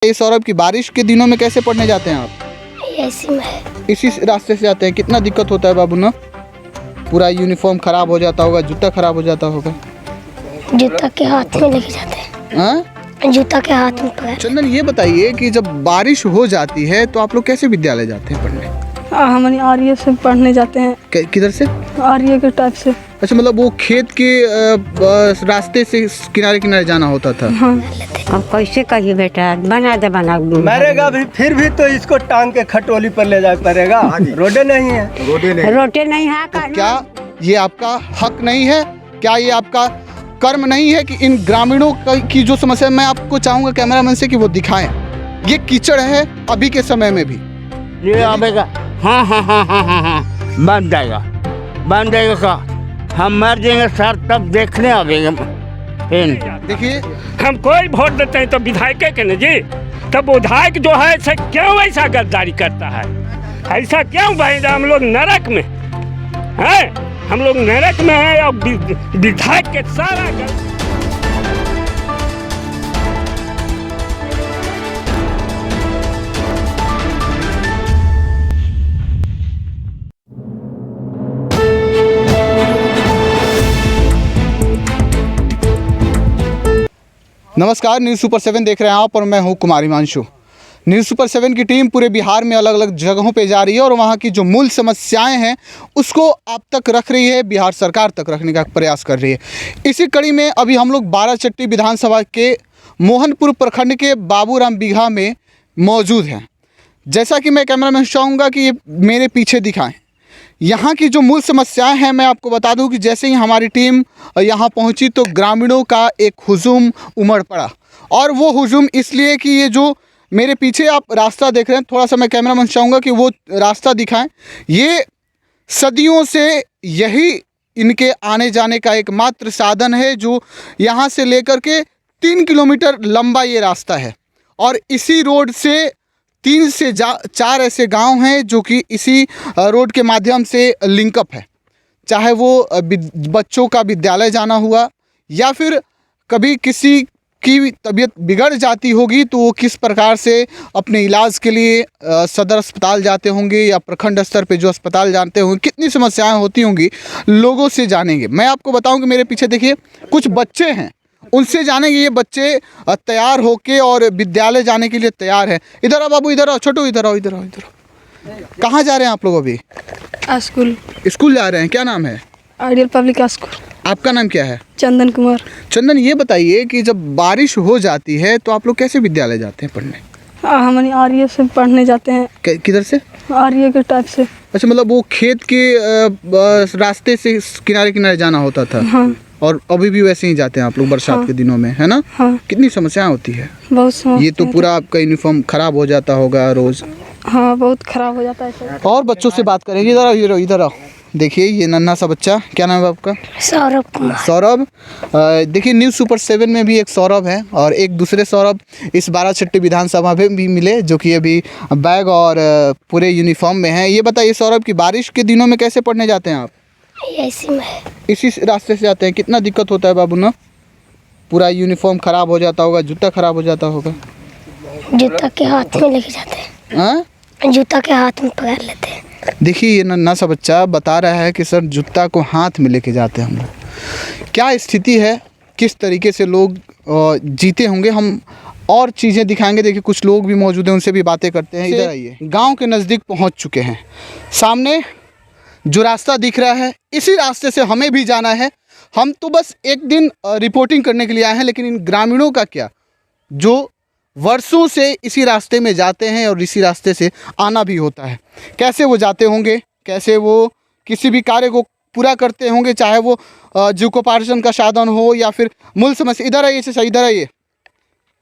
ये सौरभ की बारिश के दिनों में कैसे पढ़ने जाते हैं आप? ऐसी में इसी रास्ते से जाते हैं। कितना दिक्कत होता है बाबू ना? पूरा यूनिफॉर्म खराब हो जाता होगा, जूता खराब हो जाता होगा। जूता के हाथ में लेके जाते हैं। हाँ जूता के हाथ में पकड़। चंदन, ये बताइए कि जब बारिश हो जाती है तो आप लोग कैसे विद्यालय जाते हैं पढ़ने? हम आर्य से पढ़ने जाते हैं। किधर से? आर्य के टाइप से। अच्छा, मतलब वो खेत के रास्ते से किनारे किनारे जाना होता था। हाँ। अब कैसे कहिए बेटा, बना दे बना मरेगा भी, फिर भी तो इसको टांग के खटोली पर ले जाना पड़ेगा। रोडे नहीं है, रोटे नहीं है का क्या ये आपका हक नहीं है? क्या ये आपका कर्म नहीं है कि इन ग्रामीणों की जो समस्या, मैं आपको चाहूंगा कैमरामैन से कि वो दिखाएं। ये कीचड़ है अभी के समय में भी। ये आवेगा। हाँ हाँ हाँ हाँ हाँ हाँ बन जाएगा का। हम मर जाएंगे सर, तब देखने आवेंगे। देखिए, हम कोई वोट देते हैं तो विधायक के न जी, तब विधायक जो है ऐसा क्यों ऐसा गद्दारी करता है? ऐसा क्यों भाई? हम लोग नरक में हैं, हम लोग नरक में हैं और विधायक के सारा नमस्कार, न्यूज़ सुपर 7 देख रहे हैं आप और मैं हूं कुमार हिमांशु। न्यूज़ सुपर 7 की टीम पूरे बिहार में अलग अलग जगहों पे जा रही है और वहां की जो मूल समस्याएं हैं उसको आप तक रख रही है, बिहार सरकार तक रखने का प्रयास कर रही है। इसी कड़ी में अभी हम लोग बाराचट्टी विधानसभा के मोहनपुर प्रखंड के बाबूराम बीघा में मौजूद हैं। जैसा कि मैं कैमरामैन चाहूँगा कि ये मेरे पीछे दिखाएँ। यहाँ की जो मूल समस्याएं हैं मैं आपको बता दूं कि जैसे ही हमारी टीम यहाँ पहुँची तो ग्रामीणों का एक हुजूम उमड़ पड़ा। और वो हुजूम इसलिए कि ये जो मेरे पीछे आप रास्ता देख रहे हैं, थोड़ा सा मैं कैमरामैन चाहूँगा कि वो रास्ता दिखाएं। ये सदियों से यही इनके आने जाने का एकमात्र साधन है, जो यहाँ से लेकर के 3 किलोमीटर लंबा ये रास्ता है। और इसी रोड से 3 से 4 ऐसे गांव हैं जो कि इसी रोड के माध्यम से लिंकअप है। चाहे वो बच्चों का विद्यालय जाना हुआ या फिर कभी किसी की तबीयत बिगड़ जाती होगी तो वो किस प्रकार से अपने इलाज के लिए सदर अस्पताल जाते होंगे या प्रखंड स्तर पे जो अस्पताल जानते होंगे, कितनी समस्याएं होती होंगी, लोगों से जानेंगे। मैं आपको बताऊं कि मेरे पीछे देखिए कुछ बच्चे हैं, उनसे जानेंगे। ये बच्चे तैयार होके और विद्यालय जाने के लिए तैयार हैं। इधर आओ बाबू, इधर आओ छोटू, इधर आओ, इधर आओ, इधर आओ। कहाँ जा रहे हैं आप लोग अभी? स्कूल जा रहे हैं। क्या नाम है? Ideal public school. आपका नाम क्या है? चंदन कुमार। चंदन, ये बताइए कि जब बारिश हो जाती है तो आप लोग कैसे विद्यालय जाते हैं पढ़ने? हम आर्य से पढ़ने जाते हैं। किधर से? आर्य के टाइप से। अच्छा, मतलब वो खेत के रास्ते से किनारे किनारे जाना होता था। हाँ। और अभी भी वैसे ही जाते हैं आप लोग बरसात हाँ। के दिनों में, है ना? हाँ। कितनी समस्याएं होती है? बहुत समस्या। ये तो पूरा आपका यूनिफॉर्म खराब हो जाता होगा रोज। हाँ, बहुत खराब हो जाता है सर। और बच्चों से बात करेंगे। इधर आओ, इधर आओ, इधर आओ। देखिए ये नन्हा सा बच्चा, क्या नाम है आपका? सौरभ कुमार। सौरभ। देखिए न्यूज़ सुपर 7 में भी एक सौरभ है और एक दूसरे सौरभ इस बाराचट्टी विधानसभा में भी मिले, जो कि अभी बैग और पूरे यूनिफॉर्म में हैं। ये बताइए सौरभ की बारिश के दिनों में कैसे पढ़ने जाते हैं आप? ऐसी में इसी रास्ते से जाते हैं। कितना दिक्कत होता है बाबू ना? पूरा यूनिफॉर्म खराब हो जाता होगा, जूता खराब हो जाता होगा। जूता के हाथ में लेके जाते हैं। हाँ, जूता के हाथ में पकड़ लेते हैं। देखिए ये नन्हा सा बच्चा बता रहा है कि सर जूता को हाथ में लेके जाते हैं हम लोग। क्या स्थिति है, किस तरीके से लोग जीते होंगे, हम और चीज़ें दिखाएंगे। देखिए कुछ लोग भी मौजूद हैं, उनसे भी बातें करते हैं। इधर आइए, गांव के नज़दीक पहुंच चुके हैं। सामने जो रास्ता दिख रहा है इसी रास्ते से हमें भी जाना है। हम तो बस एक दिन रिपोर्टिंग करने के लिए आए हैं, लेकिन इन ग्रामीणों का क्या, जो वर्षों से इसी रास्ते में जाते हैं और इसी रास्ते से आना भी होता है। कैसे वो जाते होंगे, कैसे वो किसी भी कार्य को पूरा करते होंगे, चाहे वो जीविकोपार्जन का साधन हो या फिर मूल समस्या। इधर आइए, से इधर आइए।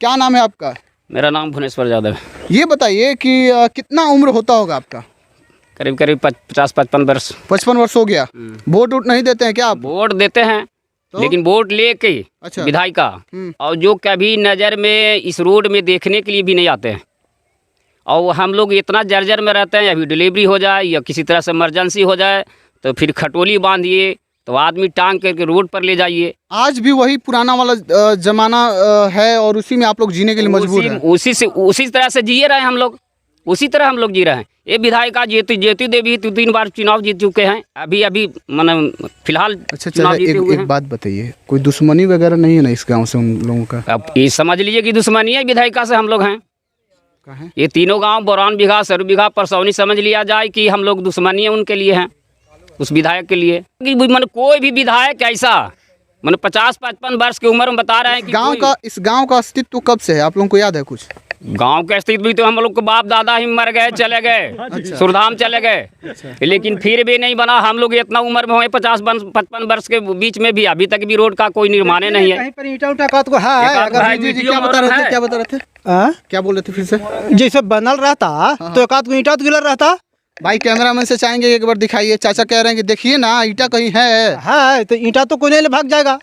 क्या नाम है आपका? मेरा नाम भुवनेश्वर यादव है। ये बताइए कि कितना उम्र होता होगा आपका? करीब करीब 50-55 वर्ष। 55 वर्ष हो गया। वोट वोट नहीं देते हैं क्या आप? वोट देते हैं तो? लेकिन वोट लेके अच्छा। विधायक का, और जो कभी नज़र में इस रोड में देखने के लिए भी नहीं आते हैं। और हम लोग इतना जर्जर में रहते हैं, अभी डिलीवरी हो जाए या किसी तरह से इमरजेंसी हो जाए तो फिर खटोली बांधिए तो आदमी टांग करके रोड पर ले जाइए। आज भी वही पुराना वाला जमाना है और उसी में आप लोग जीने के लिए मजबूर हैं। उसी तरह से जिए रहे हम लोग, उसी तरह हम लोग जी रहे हैं। ये विधायिका ज्योति देवी 3 बार चुनाव जीत चुके हैं, अभी मतलब फिलहाल अच्छा चुनाव चलिए, जीते हुए एक हैं। बात बताइए, कोई दुश्मनी वगैरह नहीं है ना इस गांव से उन लोगों का? अब ये समझ लीजिए कि दुश्मनी है विधायिका से हम लोग हैं। है? ये तीनों गांव बौरान बिघा, सरू बिघा, परसौनी समझ लिया जाए कि हम लोग दुश्मनी है उनके लिए हैं, उस विधायक के लिए। कि मन कोई भी विधायक ऐसा मन 50-55 वर्ष की उम्र में बता रहे हैं कि इस गांव का अस्तित्व कब से है, आप लोगों को याद है कुछ? गांव के अस्तित्व भी तो हम लोग को बाप दादा ही मर गए, चले गए, सुरधाम चले गए, लेकिन फिर भी नहीं बना। हम लोग इतना उम्र में हुए 50-55 वर्ष के बीच में भी अभी तक भी रोड का कोई निर्माण नहीं है। कहीं पर ईंटा उटा का तो है, अगर जी जी, क्या बता रहे थे, क्या बता रहे थे, क्या बोल रहे थे फिर से? जैसे बनल रहता तो एक आध को ईंटा तो गिलर रहता। भाई कैमरामैन से चाहेंगे एक बार दिखाइए। चाचा कह रहे हैं कि देखिए ना ईटा कहीं है तो ईंटा तो कोने ले भाग जाएगा।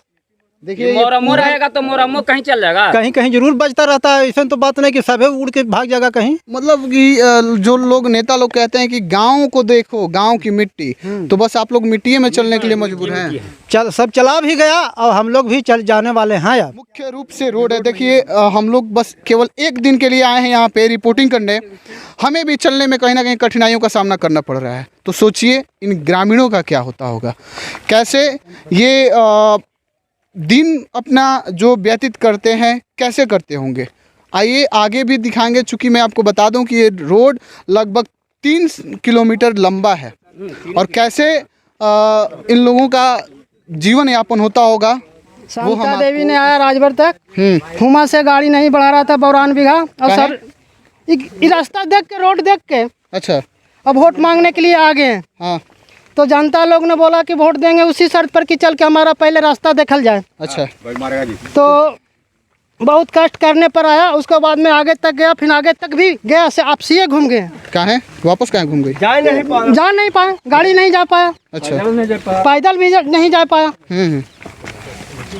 देखिए मोरमो रहेगा तो मोरमो कहीं चल जाएगा, कहीं कहीं जरूर बचता रहता है। ऐसा तो बात नहीं कि सभी उड़ के भाग जाएगा कहीं। मतलब कि जो लोग नेता लोग कहते हैं कि गांव को देखो, गांव की मिट्टी, तो बस आप लोग मिट्टी में चलने के लिए मजबूर हैं। सब चला भी गया और हम लोग भी चल जाने वाले हैं यार। मुख्य रूप से रोड है। देखिए हम लोग बस केवल एक दिन के लिए आए हैं यहाँ पे रिपोर्टिंग करने, हमें भी चलने में कहीं ना कहीं कठिनाइयों का सामना करना पड़ रहा है। तो सोचिए इन ग्रामीणों का क्या होता होगा, कैसे ये दिन अपना जो व्यतीत करते हैं कैसे करते होंगे। आइए आगे भी दिखाएंगे, चूँकि मैं आपको बता दूं कि ये रोड लगभग 3 किलोमीटर लंबा है और कैसे इन लोगों का जीवन यापन होता होगा। शांता देवी ने आया राजभर तक, हुमा से गाड़ी नहीं बढ़ा रहा था बौरान बिघा, और सर ये रास्ता देख के, रोड देख के अच्छा अब वोट मांगने के लिए आ गए हैं। हाँ, तो जनता लोग ने बोला कि वोट देंगे उसी शर्त पर कि चल के हमारा पहले रास्ता देखल जाए। अच्छा, तो बहुत कष्ट करने पर आया, उसके बाद में आगे तक गया, फिर आगे तक भी गया, से आपसी घूम गए। कहाँ है, वापस कहाँ घूम गई? जा नहीं पाए, गाड़ी नहीं जा पाया, अच्छा, पैदल भी नहीं जा पाया।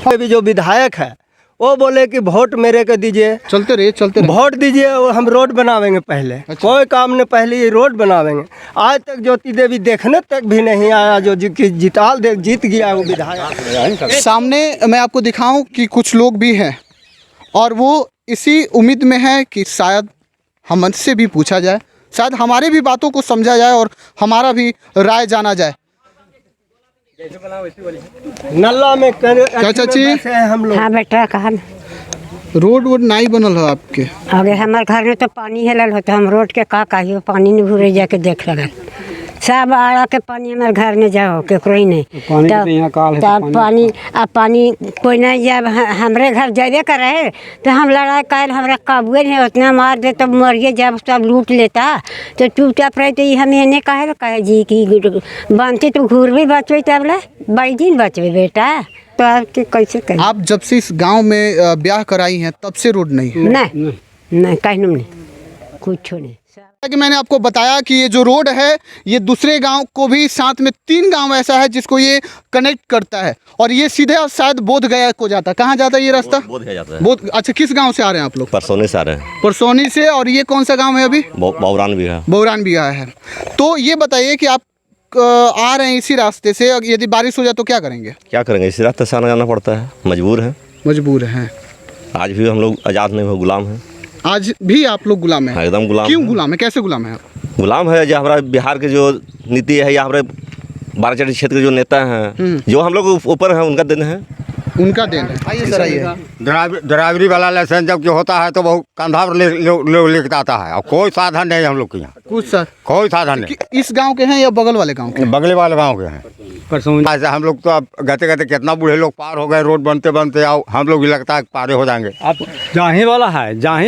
अभी जो विधायक है वो बोले कि वोट मेरे को दीजिए, चलते रहे वोट दीजिए और हम रोड बनावेंगे पहले। अच्छा। कोई काम नहीं, पहले ये रोड बनावेंगे। आज तक ज्योति देवी देखने तक भी नहीं आया, जो जीत गया वो विधायक। सामने मैं आपको दिखाऊं कि कुछ लोग भी हैं और वो इसी उम्मीद में है कि शायद हमसे भी पूछा जाए, शायद हमारी भी बातों को समझा जाए और हमारा भी राय जाना जाए। नल्ला में क्या चाची? हम लोग। हाँ बेटा, कहा रोड वोड नहीं बनल है आपके? आगे हमारे घर में तो पानी हेलल होता, हम रोड के का कहियो, पानी नहीं घूरे जाके देख लगल, सब आया के पानी हमारे घर में जाओ केकरो ही नहीं। तब पानी अब पानी कोई नहीं, जब हमरे घर जाबे करे तो हम लड़ाई कर, हमारा काबुए नहीं, उतना मार दे तब मरिए, जब सब लूट लेता तो चुपचाप रहे। तो ये हम इन्हें कहे जी कि बनती तो घूर भी बचबे, तब ले बड़ी दिन बचबे बेटा, तो आपके कैसे कहें। आप जब से इस गांव में ब्याह कराई हैं तब से रोड नहीं है? नहीं कहीं नहीं, कुछ नहीं। कि मैंने आपको बताया कि ये जो रोड है ये दूसरे गांव को भी, साथ में 3 गांव ऐसा है जिसको ये कनेक्ट करता है और ये सीधे शायद बोध गया को जाता है। कहाँ जाता है ये रास्ता? बोध गया जाता है। बोध। अच्छा, किस गांव से आ रहे हैं आप लोग? परसौनी से आ रहे हैं। परसौनी से। और ये कौन सा गांव है अभी? बौरान भी है। बौरान भी आया है। तो ये बताइए कि आप आ रहे हैं इसी रास्ते से, यदि बारिश हो जाए तो क्या करेंगे? क्या करेंगे, इसी रास्ते से आना जाना पड़ता है, मजबूर हैं। आज भी हम लोग आज़ाद नहीं हो, गुलाम हैं। आज भी आप लोग गुलाम हैं? एकदम गुलाम। क्यों गुलाम है, कैसे गुलाम है आप? गुलाम है जो हमारा बिहार के जो नीति है या हमारे बाराचट्टी क्षेत्र के जो नेता हैं, जो हम लोग ऊपर हैं, उनका दिन है, उनका देन है। आइए सर, आइए। ड्राइवरी वाला लाइसेंस जब होता है तो बहुत कंधा पर लेके आता है और कोई साधन नहीं हम लोग के यहाँ, कुछ सर कोई साधन नहीं। इस गांव के हैं या बगल वाले गांव के? बगले वाले गांव के हैं। ऐसे हम लोग तो अब गते गते कितना बूढ़े लोग पार हो गए, रोड बनते बनते आओ, हम लोग भी लगता है पारे हो जाएंगे। अब जाही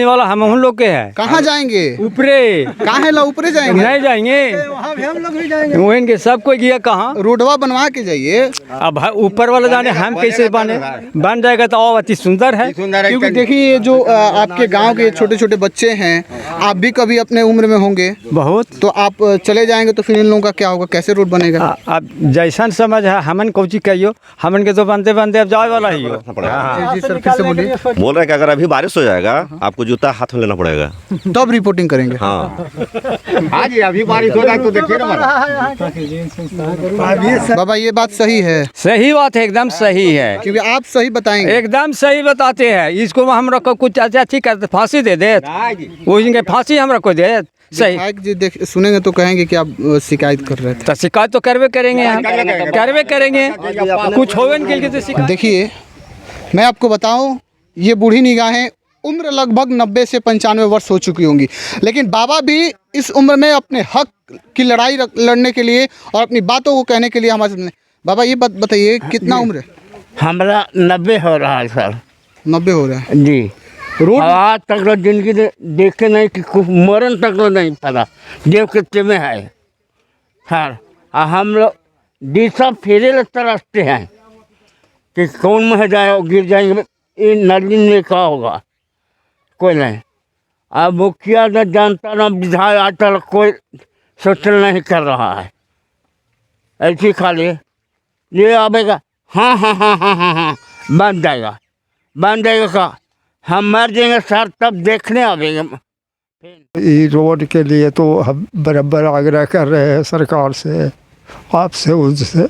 वाला हम लोग के है। कहाँ जाएंगे? ऊपरे। कहाँ ला ऊपरे जाएंगे? नहीं जाएंगे, वहाँ भी हम लोग भी जाएंगे। वहीं के सब कोई गया कहाँ? रोडवा बनवा के जाइए। अब ऊपर वाला जाने हम कैसे बने। बन जाएगा तो और अति सुंदर है। क्योंकि देखिए ये जो आपके गांव के छोटे छोटे बच्चे हैं, आप भी कभी अपने उम्र में होंगे बहुत, तो आप चले जाएंगे तो फिर इन लोगों का क्या होगा, कैसे रोड बनेगा? अब जैसन समझ है हमन कोची कहियो, हमन के तो बनते बनते अब जाए वाला ही हो। जी सर, फिर से बोलिए। बोल रहे हैं कि अगर अभी बारिश हो जाएगा आपको जूता हाथ में लेना पड़ेगा, तो अब रिपोर्टिंग करेंगे। हाँ आज अभी बारिश हो रहा है तो देखिए ना। बाबा ये बात सही है? सही बात है, एकदम सही है, क्योंकि आप सही बताएंगे। एकदम सही बताते हैं। इसको हम रखो कुछ अच्छी करते फांसी दे दे, वो फांसी हम रखो दे। सही विधायक जी देख सुनेंगे तो कहेंगे कि आप शिकायत कर रहे थे। तो शिकायत तो करवे करेंगे, हम करवे करेंगे, कुछ होवे नहीं के तो शिकायत। देखिए मैं आपको बताऊं, ये बूढ़ी निगाहें उम्र लगभग 90 से 95 वर्ष हो चुकी होंगी, लेकिन बाबा भी इस उम्र में अपने हक की लड़ाई लड़ने के लिए और अपनी बातों को कहने के लिए हमारे सामने। बाबा ये बात बताइए, कितना उम्र है? हमारा 90 हो रहा है सर। 90 हो रहा है जी। रोड आज तक तो जिंदगी देखे नहीं कि कुछ मरण तक तो नहीं पता देव कितने में है सर। हम लोग दिशा फेरे तरसते हैं कि कौन में जाए और गिर जाएंगे, इन नदी में क्या होगा कोई नहीं। अब मुखिया न जानता न विधायक, आज तक कोई सोचल नहीं कर रहा है। ऐसी खाली ये आवेगा, हाँ हाँ हाँ हाँ हाँ हाँ बन जाएगा का हम मर जाएंगे सर तब देखने आवेंगे। इस रोड के लिए तो हम बराबर आग्रह कर रहे हैं सरकार से, आपसे, उनसे,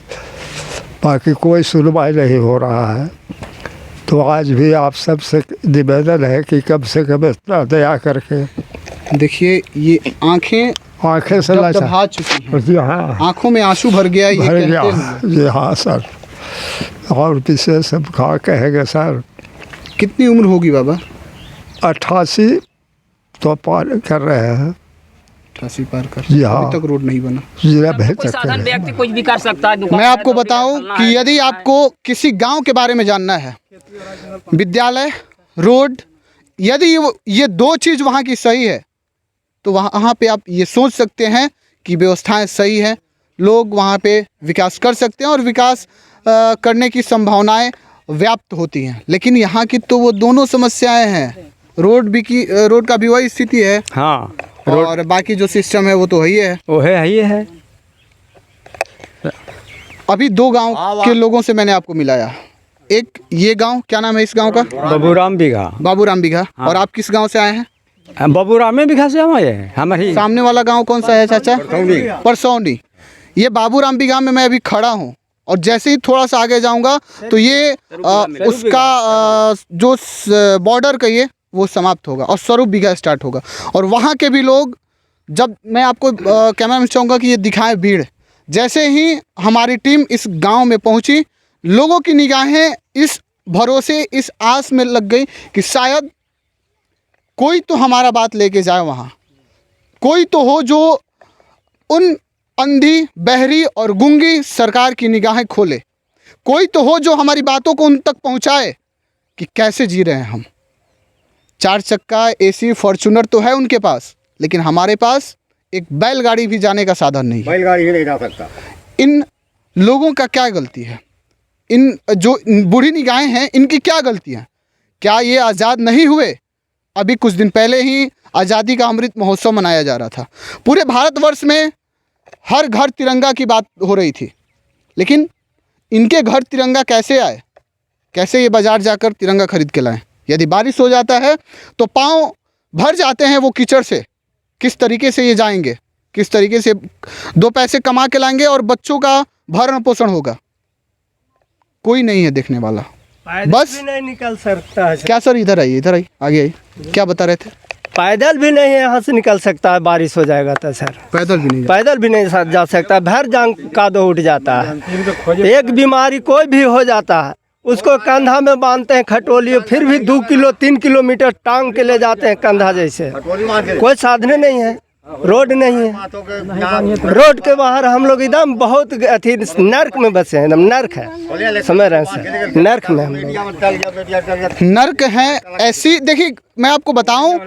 बाकी कोई सुनवाई नहीं हो रहा है। तो आज भी आप सबसे निवेदन है कि कम से कम इतना दया करके। देखिए ये आंखें से दबा चुकी हैं। जी हाँ, आंखों में आंसू भर गया ये भर गया। कहते हुए। जी हाँ सर, और विशेष हम कहा कहेंगे सर। कितनी उम्र होगी बाबा? 88 तो पार कर रहे हैं। 88 पार कर, जी हाँ। अभी तक रोड नहीं बना। जिला कोई बेहतर साधन व्यक्ति कुछ भी कर सकता है। मैं आपको बताऊं कि यदि आपको किसी गांव के बारे में जानना है, विद्यालय, रोड, यदि ये दो चीज़ वहाँ की सही है तो वहाँ पे आप ये सोच सकते हैं कि व्यवस्थाएं सही हैं, लोग वहाँ पे विकास कर सकते हैं और विकास करने की संभावनाएं व्याप्त होती हैं। लेकिन यहाँ की तो वो दोनों समस्याएं हैं। रोड का भी वही स्थिति है, हाँ, और बाकी जो सिस्टम है वो तो वही है। वो है ही है। अभी दो गांव के लोगों से मैंने आपको मिलाया। एक ये गांव, क्या नाम है इस गांव का? बाबूराम बिघा। बाबूराम बिघा। और आप किस गांव से आए हैं? हम बाबूराम में बिघा से हम आए हैं। हमारी सामने वाला गांव कौन सा है चाचा? परसौनी। ये बाबूराम बिघा में मैं अभी खड़ा हूँ, और जैसे ही थोड़ा सा आगे जाऊंगा तो ये उसका जो बॉर्डर कहिए वो समाप्त होगा और स्वरूप बिघा स्टार्ट होगा। और वहाँ के भी लोग, जब मैं आपको कैमरा में चाहूँगा कि ये दिखाए भीड़, जैसे ही हमारी टीम इस गांव में पहुंची, लोगों की निगाहें इस भरोसे, इस आस में लग गई कि शायद कोई तो हमारा बात लेके जाए, वहाँ कोई तो हो जो उन अंधी, बहरी और गूंगी सरकार की निगाहें खोले, कोई तो हो जो हमारी बातों को उन तक पहुंचाए कि कैसे जी रहे हैं हम। 4 चक्का एसी फॉर्च्यूनर तो है उनके पास, लेकिन हमारे पास एक बैलगाड़ी भी जाने का साधन नहीं है। बैलगाड़ी ही नहीं जा सकता। इन लोगों का क्या गलती है? इन जो बूढ़ी निगाहें हैं, इनकी क्या गलती है? क्या ये आज़ाद नहीं हुए? अभी कुछ दिन पहले ही आज़ादी का अमृत महोत्सव मनाया जा रहा था। पूरे भारतवर्ष में हर घर तिरंगा की बात हो रही थी, लेकिन इनके घर तिरंगा कैसे आए? कैसे ये बाज़ार जाकर तिरंगा खरीद के लाएं? यदि बारिश हो जाता है तो पाँव भर जाते हैं वो कीचड़ से। किस तरीके से ये जाएंगे? किस तरीके से 2 पैसे कमा के लाएंगे और बच्चों का भरण पोषण होगा? कोई नहीं है देखने वाला। बस भी नहीं निकल सकता है। क्या सर, इधर आइए, इधर आइए, आगे आइए। क्या बता रहे थे? पैदल भी नहीं यहाँ से निकल सकता है, बारिश हो जाएगा तो सर। पैदल भी नहीं पैदल भी नहीं जा सकता, भर जांग का दो उठ जाता है। एक बीमारी कोई भी हो जाता है, उसको कंधा में बांधते हैं खटोलिए, फिर भी 2 किलो 3 किलोमीटर टांग के ले जाते हैं कंधा जैसे। कोई साधन नहीं है, रोड नहीं है। रोड के बाहर हम लोग एकदम बहुत अथी नर्क में बसे हैं, एकदम नर्क है, समझ रहे हैं? नर्क में हम लोग नर्क है। ऐसी देखिए, मैं आपको बताऊं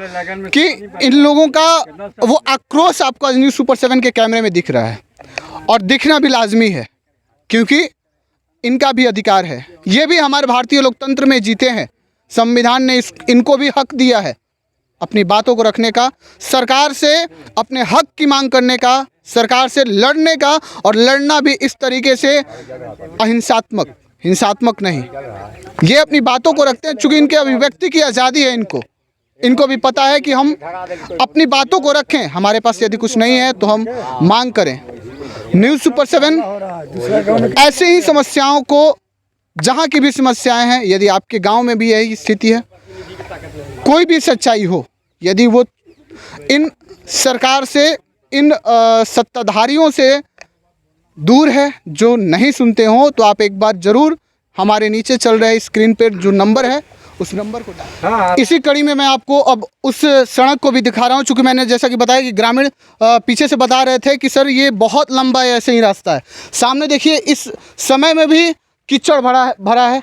कि इन लोगों का वो आक्रोश आपको न्यूज़ सुपर 7 के कैमरे में दिख रहा है, और दिखना भी लाजमी है, क्योंकि इनका भी अधिकार है। ये भी हमारे भारतीय लोकतंत्र में जीते हैं। संविधान ने इनको भी हक दिया है अपनी बातों को रखने का, सरकार से अपने हक की मांग करने का, सरकार से लड़ने का, और लड़ना भी इस तरीके से अहिंसात्मक, हिंसात्मक नहीं। ये अपनी बातों को रखते हैं चूँकि इनके अभिव्यक्ति की आज़ादी है। इनको भी पता है कि हम अपनी बातों को रखें, हमारे पास यदि कुछ नहीं है तो हम मांग करें। न्यूज़ सुपर 7 ऐसे ही समस्याओं को, जहाँ की भी समस्याएं हैं, यदि आपके गांव में भी यही स्थिति है, कोई भी सच्चाई हो, यदि वो इन सरकार से, इन सत्ताधारियों से दूर है, जो नहीं सुनते हो, तो आप एक बार ज़रूर हमारे नीचे चल रहे स्क्रीन पर जो नंबर है उस नंबर को डालें। इसी कड़ी में मैं आपको अब उस सड़क को भी दिखा रहा हूँ, चूँकि मैंने जैसा कि बताया कि ग्रामीण पीछे से बता रहे थे कि सर ये बहुत लंबा है, ऐसे ही रास्ता है। सामने देखिए इस समय में भी कीचड़ भरा है,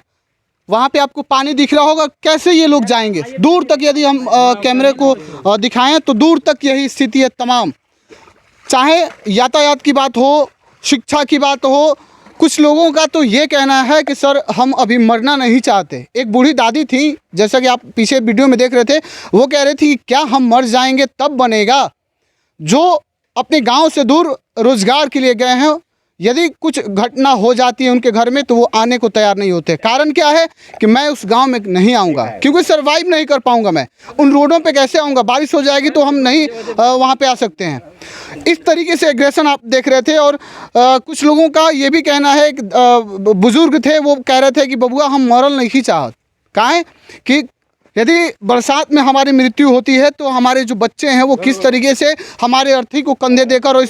वहाँ पे आपको पानी दिख रहा होगा। कैसे ये लोग जाएंगे दूर तक? यदि हम कैमरे को दिखाएं तो दूर तक यही स्थिति है तमाम, चाहे यातायात की बात हो, शिक्षा की बात हो। कुछ लोगों का तो ये कहना है कि सर हम अभी मरना नहीं चाहते। एक बूढ़ी दादी थी, जैसा कि आप पीछे वीडियो में देख रहे थे, वो कह रही थी क्या हम मर जाएंगे तब बनेगा। जो अपने गांव से दूर रोजगार के लिए गए हैं, यदि कुछ घटना हो जाती है उनके घर में तो वो आने को तैयार नहीं होते। कारण क्या है कि मैं उस गांव में नहीं आऊँगा, क्योंकि सर्वाइव नहीं कर पाऊँगा। मैं उन रोडों पे कैसे आऊँगा? बारिश हो जाएगी तो हम नहीं वहाँ पे आ सकते हैं। इस तरीके से एग्रेशन आप देख रहे थे। और कुछ लोगों का ये भी कहना है कि बुज़ुर्ग थे, वो कह रहे थे कि बबुआ हम मरल नहीं चाहत। काहे कि यदि बरसात में हमारी मृत्यु होती है तो हमारे जो बच्चे हैं वो किस तरीके से हमारे अर्थी को कंधे देकर और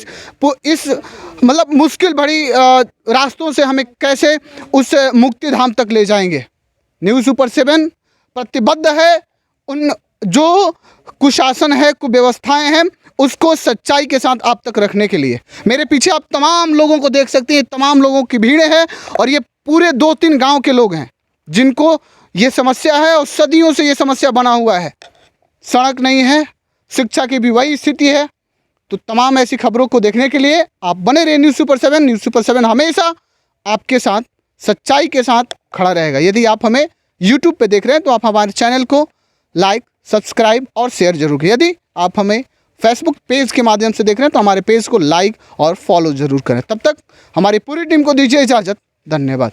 इस मतलब मुश्किल भरी रास्तों से हमें कैसे उस मुक्ति धाम तक ले जाएंगे। न्यूज़ सुपर 7 प्रतिबद्ध है उन जो कुशासन है, कुव्यवस्थाएं हैं, उसको सच्चाई के साथ आप तक रखने के लिए। मेरे पीछे आप तमाम लोगों को देख सकते हैं, तमाम लोगों की भीड़ है और ये पूरे 2-3 गाँव के लोग हैं जिनको ये समस्या है और सदियों से ये समस्या बना हुआ है। सड़क नहीं है, शिक्षा की भी वही स्थिति है। तो तमाम ऐसी खबरों को देखने के लिए आप बने रहे न्यूज़ सुपर 7। न्यूज़ सुपर 7 हमेशा आपके साथ सच्चाई के साथ खड़ा रहेगा। यदि आप हमें यूट्यूब पे देख रहे हैं तो आप हमारे चैनल को लाइक, सब्सक्राइब और शेयर जरूर करें। यदि आप हमें फेसबुक पेज के माध्यम से देख रहे हैं तो हमारे पेज को लाइक और फॉलो ज़रूर करें। तब तक हमारी पूरी टीम को दीजिए इजाज़त। धन्यवाद।